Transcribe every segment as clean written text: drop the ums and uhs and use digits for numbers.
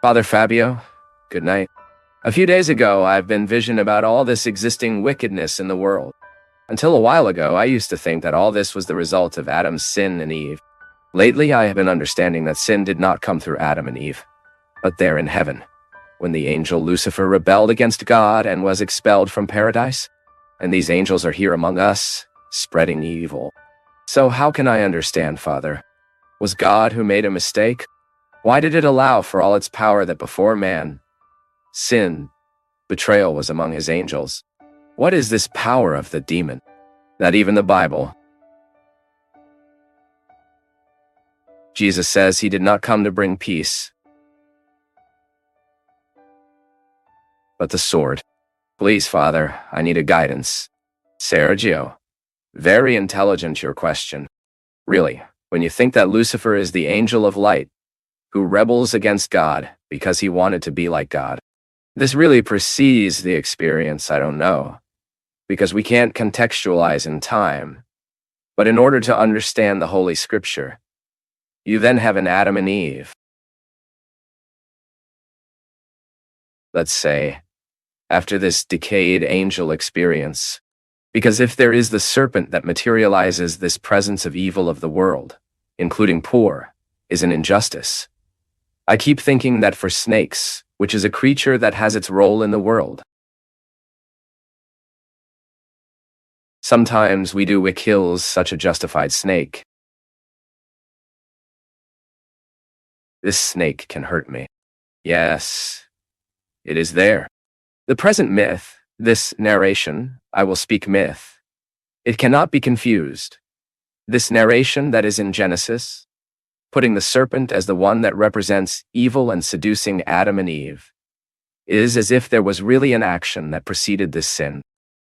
Father Fábio, good night. A few days ago, I've been visioned about all this existing wickedness in the world. Until a while ago, I used to think that all this was the result of Adam's sin and Eve. Lately, I have been understanding that sin did not come through Adam and Eve, but there in heaven, when the angel Lucifer rebelled against God and was expelled from paradise. And these angels are here among us, spreading evil. So how can I understand, Father? Was God who made a mistake? Why did it allow for all its power that before man, sin, betrayal was among his angels? What is this power of the demon that even the Bible, Jesus says he did not come to bring peace, but the sword? Please, Father, I need a guidance. Sergio, very intelligent your question. Really, when you think that Lucifer is the angel of light, who rebels against God because he wanted to be like God, this really precedes the experience, I don't know, because we can't contextualize in time. But in order to understand the Holy Scripture, you then have an Adam and Eve. Let's say, after this decayed angel experience, because if there is the serpent that materializes this presence of evil of the world, including poor, is an injustice. I keep thinking that for snakes, which is a creature that has its role in the world, sometimes we do kills such a justified snake. This snake can hurt me. Yes, it is there. The present myth, this narration, I will speak myth. It cannot be confused. This narration that is in Genesis, putting the serpent as the one that represents evil and seducing Adam and Eve, is as if there was really an action that preceded this sin.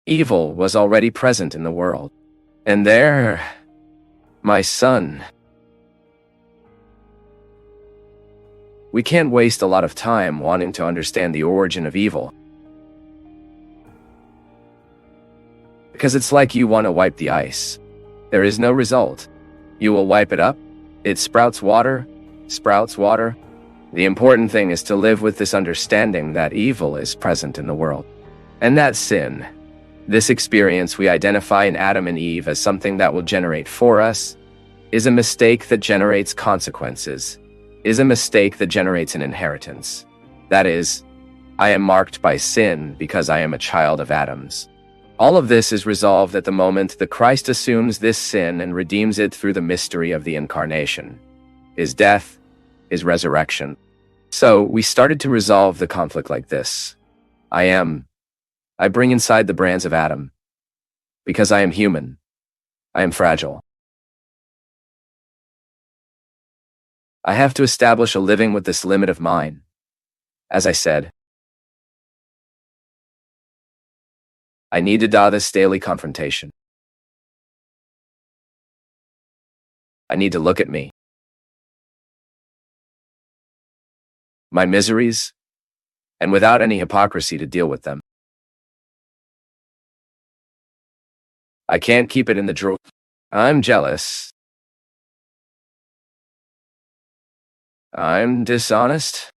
Evil was already present in the world. And there, my son, we can't waste a lot of time wanting to understand the origin of evil. Because it's like you want to wipe the ice. There is no result. You will wipe it up. It sprouts water. The important thing is to live with this understanding that evil is present in the world. And that sin, this experience we identify in Adam and Eve as something that will generate for us, is a mistake that generates consequences, is a mistake that generates an inheritance. That is, I am marked by sin because I am a child of Adam's. All of this is resolved at the moment that Christ assumes this sin and redeems it through the mystery of the incarnation, his death, his resurrection. So we started to resolve the conflict like this. I bring inside the brands of Adam, because I am human. I am fragile. I have to establish a living with this limit of mine. As I said, I need to do this daily confrontation. I need to look at me, my miseries, and without any hypocrisy to deal with them. I can't keep it in the drawer. I'm jealous. I'm dishonest.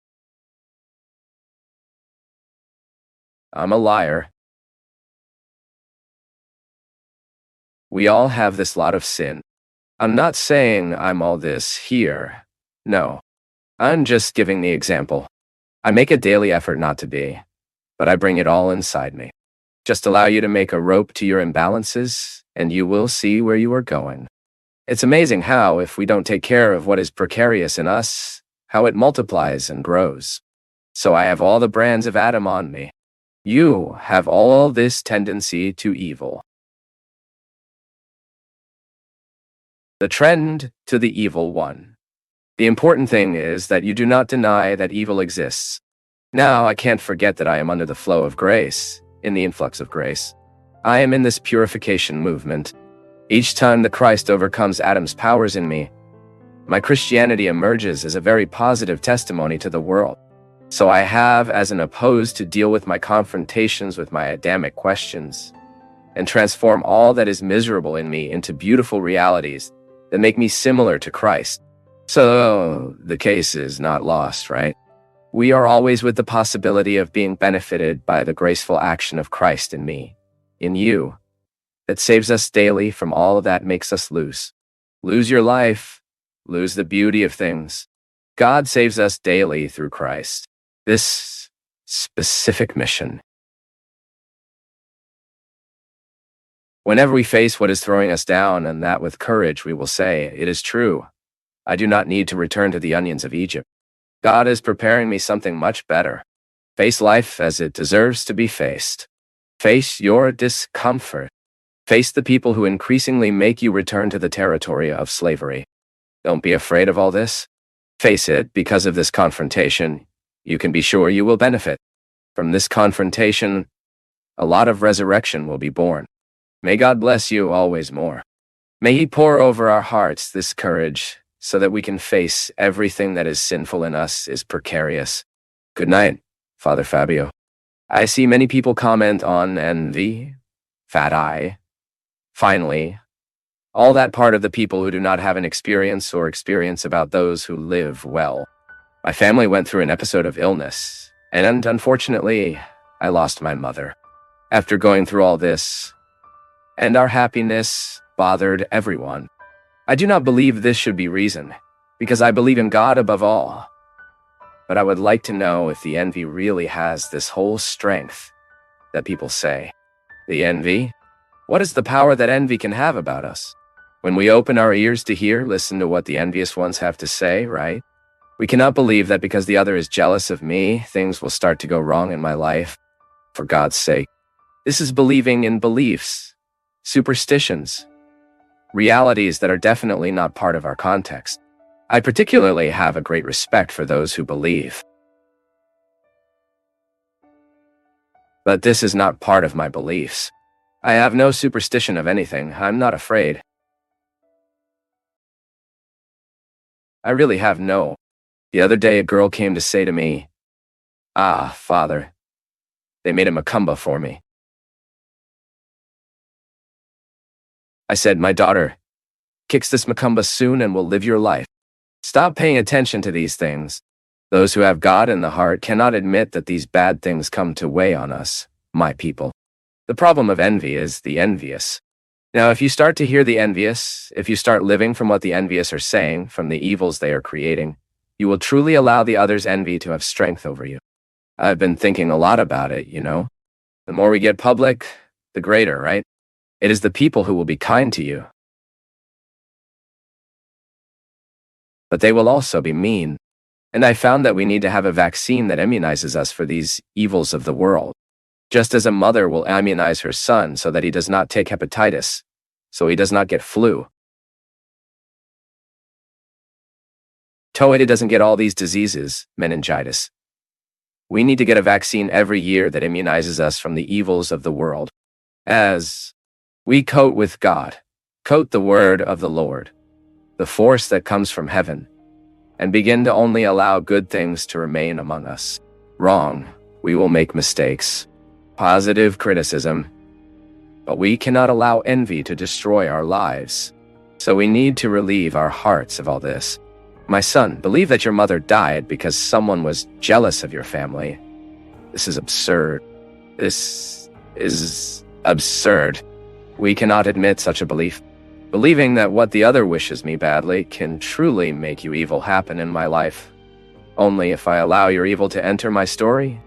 I'm a liar. We all have this lot of sin. I'm not saying I'm all this here. No. I'm just giving the example. I make a daily effort not to be, but I bring it all inside me. Just allow you to make a rope to your imbalances, and you will see where you are going. It's amazing how, if we don't take care of what is precarious in us, how it multiplies and grows. So I have all the brands of Adam on me. You have all this tendency to evil. The trend to the evil one. The important thing is that you do not deny that evil exists. Now, I can't forget that I am under the flow of grace, in the influx of grace. I am in this purification movement. Each time the Christ overcomes Adam's powers in me, my Christianity emerges as a very positive testimony to the world. So I have, as an opposed to deal with my confrontations with my Adamic questions, and transform all that is miserable in me into beautiful realities that make me similar to Christ. So the case is not lost, right? We are always with the possibility of being benefited by the graceful action of Christ in me, in you, that saves us daily from all that makes us lose. Lose your life, lose the beauty of things. God saves us daily through Christ. This specific mission. Whenever we face what is throwing us down, and that with courage, we will say, "It is true. I do not need to return to the onions of Egypt. God is preparing me something much better. Face life as it deserves to be faced. Face your discomfort. Face the people who increasingly make you return to the territory of slavery. Don't be afraid of all this. Face it, because of this confrontation, you can be sure you will benefit. From this confrontation, a lot of resurrection will be born. May God bless you always more. May He pour over our hearts this courage so that we can face everything that is sinful in us, is precarious. Good night, Father Fábio. I see many people comment on envy, fat eye. Finally, all that part of the people who do not have an experience or experience about those who live well. My family went through an episode of illness, and unfortunately, I lost my mother. After going through all this, and our happiness bothered everyone. I do not believe this should be reason, because I believe in God above all. But I would like to know if the envy really has this whole strength that people say. The envy? What is the power that envy can have about us? When we open our ears to hear, listen to what the envious ones have to say, right? We cannot believe that because the other is jealous of me, things will start to go wrong in my life. For God's sake. This is believing in beliefs, superstitions, realities that are definitely not part of our context. I particularly have a great respect for those who believe. But this is not part of my beliefs. I have no superstition of anything. I'm not afraid. I really have no. The other day a girl came to say to me, "Ah, Father, they made a macumba for me." I said, "My daughter kicks this macumba soon and will live your life. Stop paying attention to these things. Those who have God in the heart cannot admit that these bad things come to weigh on us, my people." The problem of envy is the envious. Now, if you start to hear the envious, if you start living from what the envious are saying, from the evils they are creating, you will truly allow the other's envy to have strength over you. I've been thinking a lot about it, you know. The more we get public, the greater, right? It is the people who will be kind to you. But they will also be mean. And I found that we need to have a vaccine that immunizes us for these evils of the world. Just as a mother will immunize her son so that he does not take hepatitis, so he does not get flu. So he doesn't get all these diseases, meningitis. We need to get a vaccine every year that immunizes us from the evils of the world. As we coat with God, coat the word of the Lord, the force that comes from heaven, and begin to only allow good things to remain among us. Wrong, we will make mistakes. Positive criticism. But we cannot allow envy to destroy our lives. So we need to relieve our hearts of all this. My son, believe that your mother died because someone was jealous of your family. This is absurd. This is absurd. We cannot admit such a belief. Believing that what the other wishes me badly can truly make you evil happen in my life. Only if I allow your evil to enter my story,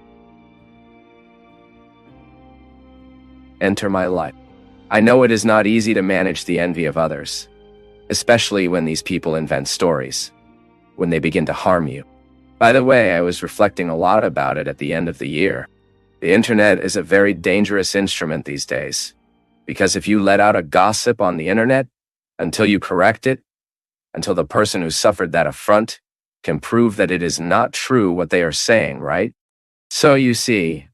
enter my life. I know it is not easy to manage the envy of others, especially when these people invent stories, when they begin to harm you. By the way, I was reflecting a lot about it at the end of the year. The internet is a very dangerous instrument these days, because if you let out a gossip on the internet, until you correct it, until the person who suffered that affront can prove that it is not true what they are saying, right? So you see,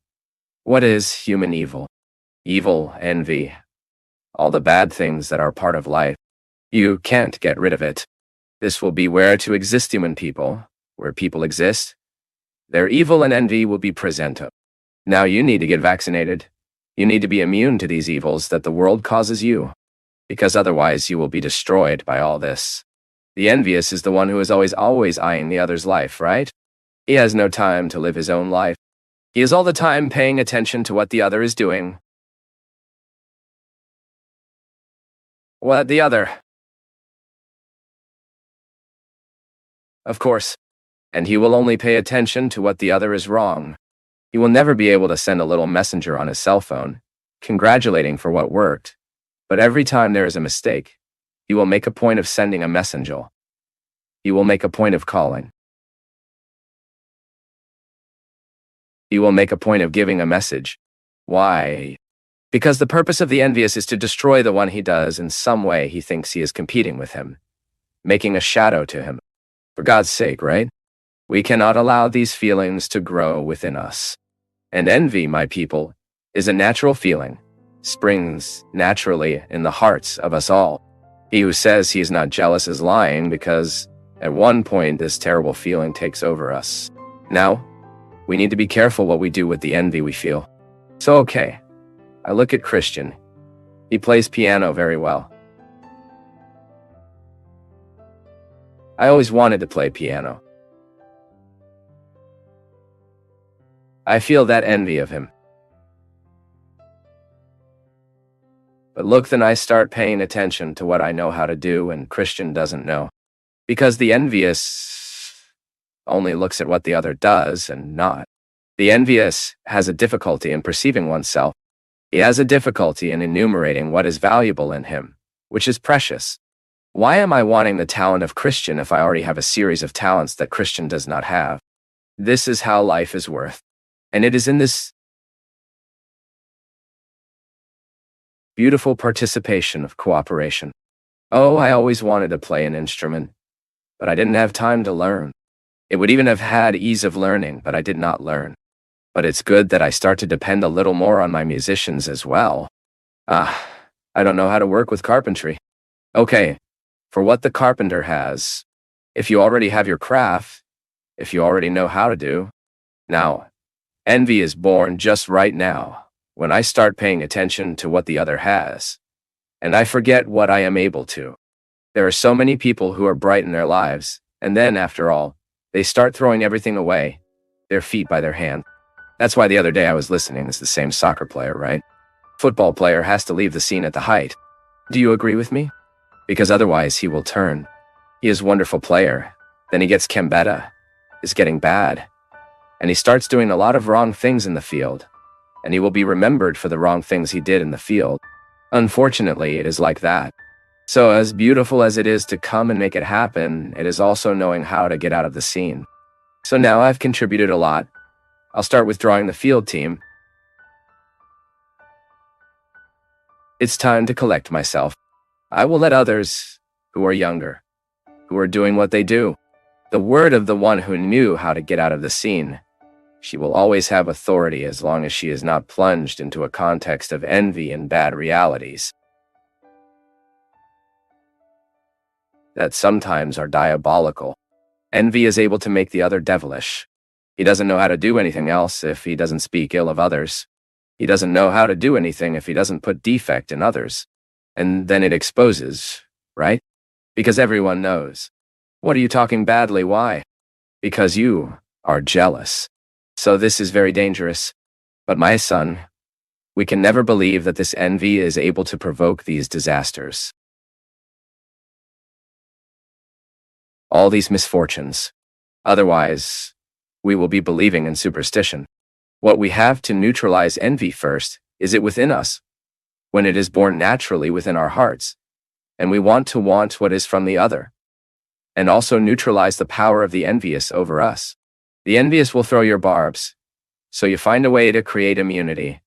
what is human evil? Evil, envy, all the bad things that are part of life. You can't get rid of it. This will be where to exist human people, where people exist. Their evil and envy will be present. Now you need to get vaccinated. You need to be immune to these evils that the world causes you, because otherwise you will be destroyed by all this. The envious is the one who is always eyeing the other's life, right? He has no time to live his own life. He is all the time paying attention to what the other is doing. What the other? Of course. And he will only pay attention to what the other is wrong. He will never be able to send a little messenger on his cell phone, congratulating for what worked. But every time there is a mistake, he will make a point of sending a messenger. He will make a point of calling. He will make a point of giving a message. Why? Because the purpose of the envious is to destroy the one he does in some way he thinks he is competing with him, making a shadow to him. For God's sake, right? We cannot allow these feelings to grow within us. And envy, my people, is a natural feeling, springs naturally in the hearts of us all. He who says he is not jealous is lying, because at one point this terrible feeling takes over us. Now, we need to be careful what we do with the envy we feel. So okay, I look at Christian. He plays piano very well. I always wanted to play piano. I feel that envy of him. But look, then I start paying attention to what I know how to do and Christian doesn't know. Because the envious only looks at what the other does and not. The envious has a difficulty in perceiving oneself. He has a difficulty in enumerating what is valuable in him, which is precious. Why am I wanting the talent of Christian if I already have a series of talents that Christian does not have? This is how life is worth. And it is in this beautiful participation of cooperation. Oh, I always wanted to play an instrument, but I didn't have time to learn. It would even have had ease of learning, but I did not learn. But it's good that I start to depend a little more on my musicians as well. I don't know how to work with carpentry. Okay, for what the carpenter has, if you already have your craft, if you already know how to do. Now, envy is born just right now, when I start paying attention to what the other has, and I forget what I am able to. There are so many people who are bright in their lives, and then, after all, they start throwing everything away, their feet by their hand. That's why the other day I was listening, it's the same soccer player, right? Football player has to leave the scene at the height. Do you agree with me? Because otherwise he will turn. He is a wonderful player, then he gets Kembetta, is getting bad, and he starts doing a lot of wrong things in the field, and he will be remembered for the wrong things he did in the field. Unfortunately, it is like that. So as beautiful as it is to come and make it happen, it is also knowing how to get out of the scene. So now I've contributed a lot. I'll start with drawing the field team. It's time to collect myself. I will let others, who are younger, who are doing what they do, the word of the one who knew how to get out of the scene. She will always have authority as long as she is not plunged into a context of envy and bad realities that sometimes are diabolical. Envy is able to make the other devilish. He doesn't know how to do anything else if he doesn't speak ill of others. He doesn't know how to do anything if he doesn't put defect in others. And then it exposes, right? Because everyone knows. What are you talking badly? Why? Because you are jealous. So this is very dangerous. But my son, we can never believe that this envy is able to provoke these disasters. All these misfortunes. Otherwise, we will be believing in superstition. What we have to neutralize envy first is it within us, when it is born naturally within our hearts, and we want what is from the other, and also neutralize the power of the envious over us. The envious will throw your barbs, so you find a way to create immunity.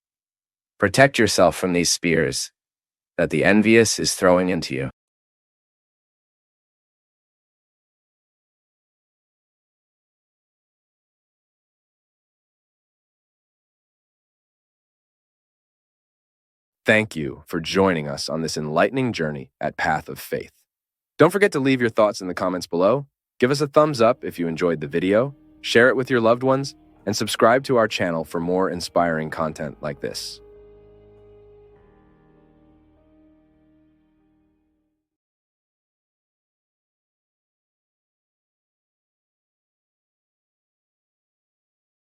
Protect yourself from these spears that the envious is throwing into you. Thank you for joining us on this enlightening journey at Path of Faith. Don't forget to leave your thoughts in the comments below. Give us a thumbs up if you enjoyed the video, share it with your loved ones, and subscribe to our channel for more inspiring content like this.